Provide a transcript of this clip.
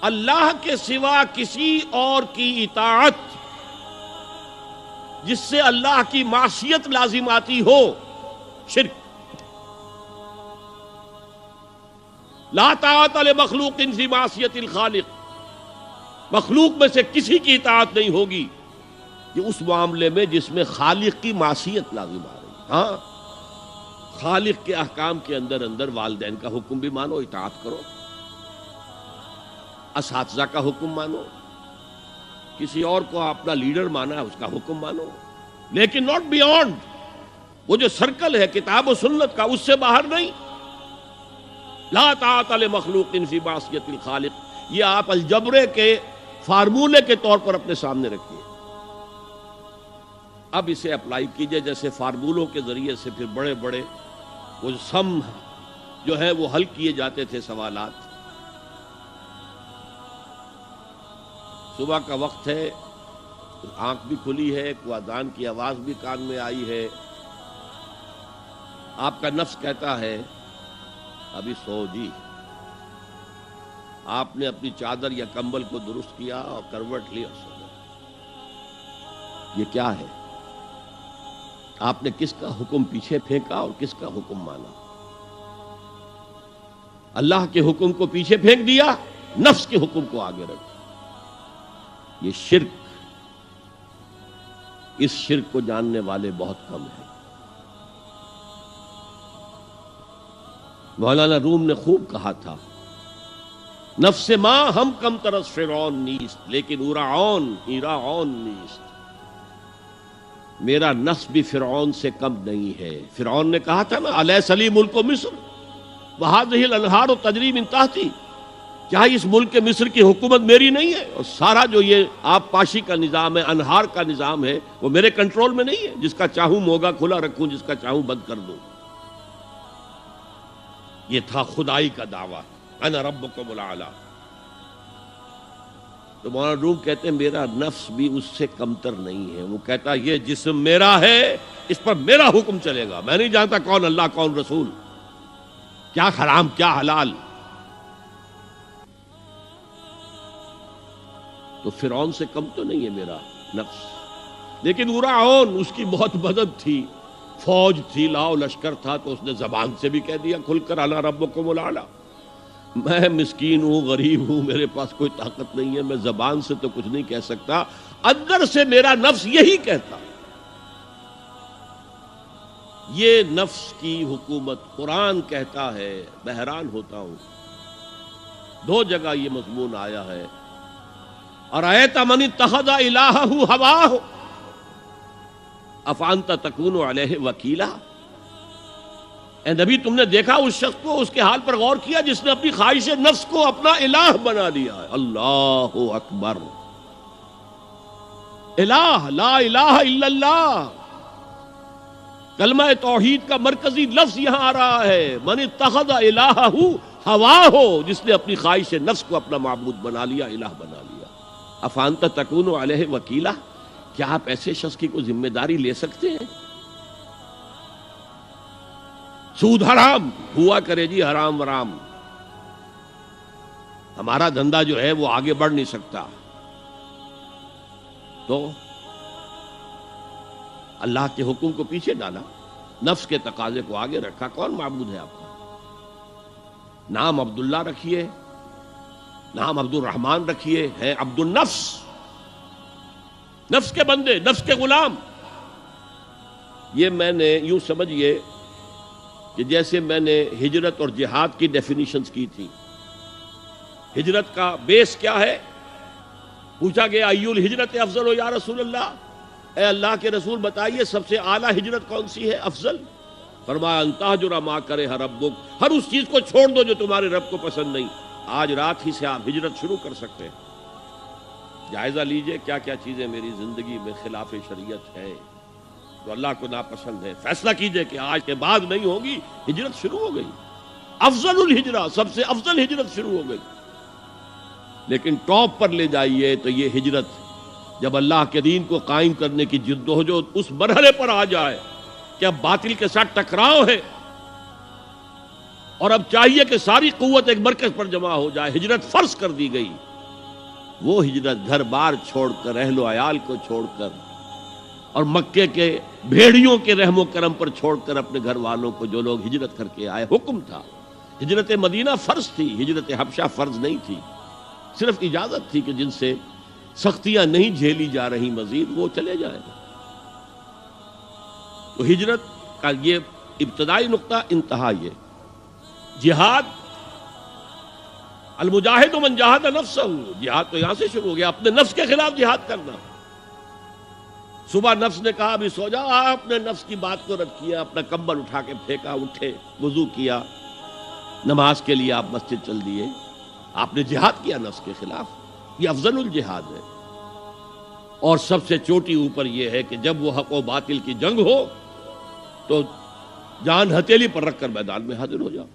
اللہ کے سوا کسی اور کی اطاعت جس سے اللہ کی معصیت لازم آتی ہو، شرک۔ لا طاعت لمخلوق فی معصیت الخالق، مخلوق میں سے کسی کی اطاعت نہیں ہوگی یہ اس معاملے میں جس میں خالق کی معصیت لازم آ رہی ہے۔ ہاں، خالق کے احکام کے اندر والدین کا حکم بھی مانو، اطاعت کرو، اساتذہ کا حکم مانو، کسی اور کو اپنا لیڈر مانا ہے اس کا حکم مانو، لیکن ناٹ بیونڈ وہ جو سرکل ہے کتاب و سنت کا، اس سے باہر نہیں۔ لا طاعت لمخلوق فی معصیت الخالق، یہ آپ الجبرے کے فارمولے کے طور پر اپنے سامنے رکھیے، اب اسے اپلائی کیجئے جیسے فارمولوں کے ذریعے سے پھر بڑے بڑے وہ سم جو ہے وہ حل کیے جاتے تھے سوالات۔ صبح کا وقت ہے، آنکھ بھی کھلی ہے، کوئی اذان کی آواز بھی کان میں آئی ہے، آپ کا نفس کہتا ہے ابھی سو جی۔ آپ نے اپنی چادر یا کمبل کو درست کیا اور کروٹ لی اور سو گئے۔ یہ کیا ہے؟ آپ نے کس کا حکم پیچھے پھینکا اور کس کا حکم مانا؟ اللہ کے حکم کو پیچھے پھینک دیا، نفس کے حکم کو آگے رکھا۔ یہ شرک، اس شرک کو جاننے والے بہت کم ہیں۔ مولانا روم نے خوب کہا تھا، نفس ما ہم کم ترس فرعون نیست لیکن ایراعون نیست۔ میرا نفس بھی فرعون سے کم نہیں ہے۔ فرعون نے کہا تھا نا الیس لی ملک مصر وہذہ الانہار تجری من تحتی، کیا اس ملک مصر کی حکومت میری نہیں ہے؟ اور سارا جو یہ آب پاشی کا نظام ہے، انہار کا نظام ہے، وہ میرے کنٹرول میں نہیں ہے؟ جس کا چاہوں موگا کھلا رکھوں، جس کا چاہوں بند کر دوں۔ یہ تھا خدائی کا دعویٰ، انا ربکم الاعلی۔ تو مولانا روم کہتے ہیں میرا نفس بھی اس سے کمتر نہیں ہے۔ وہ کہتا یہ جسم میرا ہے، اس پر میرا حکم چلے گا، میں نہیں جانتا کون اللہ کون رسول، کیا حرام کیا حلال۔ تو فرعون سے کم تو نہیں ہے میرا نفس، لیکن ایراعون اس کی بہت مدد تھی، فوج تھی، لاؤ لشکر تھا، تو اس نے زبان سے بھی کہہ دیا کھل کر انا ربکم الاعلی۔ میں مسکین ہوں، غریب ہوں، میرے پاس کوئی طاقت نہیں ہے، میں زبان سے تو کچھ نہیں کہہ سکتا، اندر سے میرا نفس یہی کہتا۔ یہ نفس کی حکومت قرآن کہتا ہے، میں حیران ہوتا ہوں، دو جگہ یہ مضمون آیا ہے، ارأیت من اتخذ الہہ ہواہ افانت تکون علیہ وکیلا۔ اے نبی تم نے دیکھا اس شخص کو، اس کے حال پر غور کیا جس نے اپنی خواہش نفس کو اپنا الہ بنا لیا ہے۔ اللہ اکبر، الہ، لا الہ الا اللہ، کلمہ توحید کا مرکزی لفظ یہاں آ رہا ہے، من اتخذ الہہ ہواہ، جس نے اپنی خواہش نفس کو اپنا معبود بنا لیا، الہ بنا لیا۔ افانت تکون علیہ وکیلا، کیا آپ ایسے شخص کی کوئی ذمہ داری لے سکتے ہیں؟ سود حرام ہوا کرے جی، حرام ورام، ہمارا دھندا جو ہے وہ آگے بڑھ نہیں سکتا۔ تو اللہ کے حکم کو پیچھے ڈالا، نفس کے تقاضے کو آگے رکھا۔ کون معبود ہے آپ کا؟ نام عبداللہ رکھیے، نام عبد الرحمن رکھیے، ہے عبد النفس، نفس کے بندے، نفس کے غلام۔ یہ میں نے یوں سمجھئے کہ جیسے میں نے ہجرت اور جہاد کی ڈیفینیشنز کی تھی۔ ہجرت کا بیس کیا ہے؟ پوچھا گیا ایو الہجرت افضل یا رسول اللہ، اے اللہ کے رسول بتائیے سب سے اعلیٰ ہجرت کون سی ہے، افضل؟ فرمایا ان تہجر ما کرہ ربک، ہر اس چیز کو چھوڑ دو جو تمہارے رب کو پسند نہیں۔ آج رات ہی سے آپ ہجرت شروع کر سکتے ہیں۔ جائزہ لیجئے کیا کیا چیزیں میری زندگی میں خلاف شریعت ہے، تو اللہ کو ناپسند ہے، فیصلہ کیجئے کہ آج کے بعد نہیں ہوگی۔ ہجرت شروع ہو گئی، افضل الہجرہ، سب سے افضل ہجرت شروع ہو گئی۔ لیکن ٹاپ پر لے جائیے تو یہ ہجرت جب اللہ کے دین کو قائم کرنے کی جدوجہد اس مرحلے پر آ جائے کہ اب باطل کے ساتھ ٹکراؤ ہے اور اب چاہیے کہ ساری قوت ایک مرکز پر جمع ہو جائے، ہجرت فرض کر دی گئی، وہ ہجرت گھر بار چھوڑ کر، اہل و عیال کو چھوڑ کر، اور مکے کے بھیڑیوں کے رحم و کرم پر چھوڑ کر اپنے گھر والوں کو جو لوگ ہجرت کر کے آئے، حکم تھا۔ ہجرت مدینہ فرض تھی، ہجرت حبشہ فرض نہیں تھی، صرف اجازت تھی کہ جن سے سختیاں نہیں جھیلی جا رہی مزید وہ چلے جائیں۔ تو ہجرت کا یہ ابتدائی نقطہ، انتہا یہ جہاد، المجاہد من جاہد نفسہ، جہاد تو یہاں سے شروع ہو گیا، اپنے نفس کے خلاف جہاد کرنا۔ صبح نفس نے کہا ابھی سو جاؤ، آپ نے نفس کی بات کو رد کیا، اپنا کمبل اٹھا کے پھینکا، اٹھے، وضو کیا، نماز کے لیے آپ مسجد چل دیے، آپ نے جہاد کیا نفس کے خلاف۔ یہ افضل الجہاد ہے، اور سب سے چوٹی اوپر یہ ہے کہ جب وہ حق و باطل کی جنگ ہو تو جان ہتھیلی پر رکھ کر میدان میں حاضر ہو جاؤ۔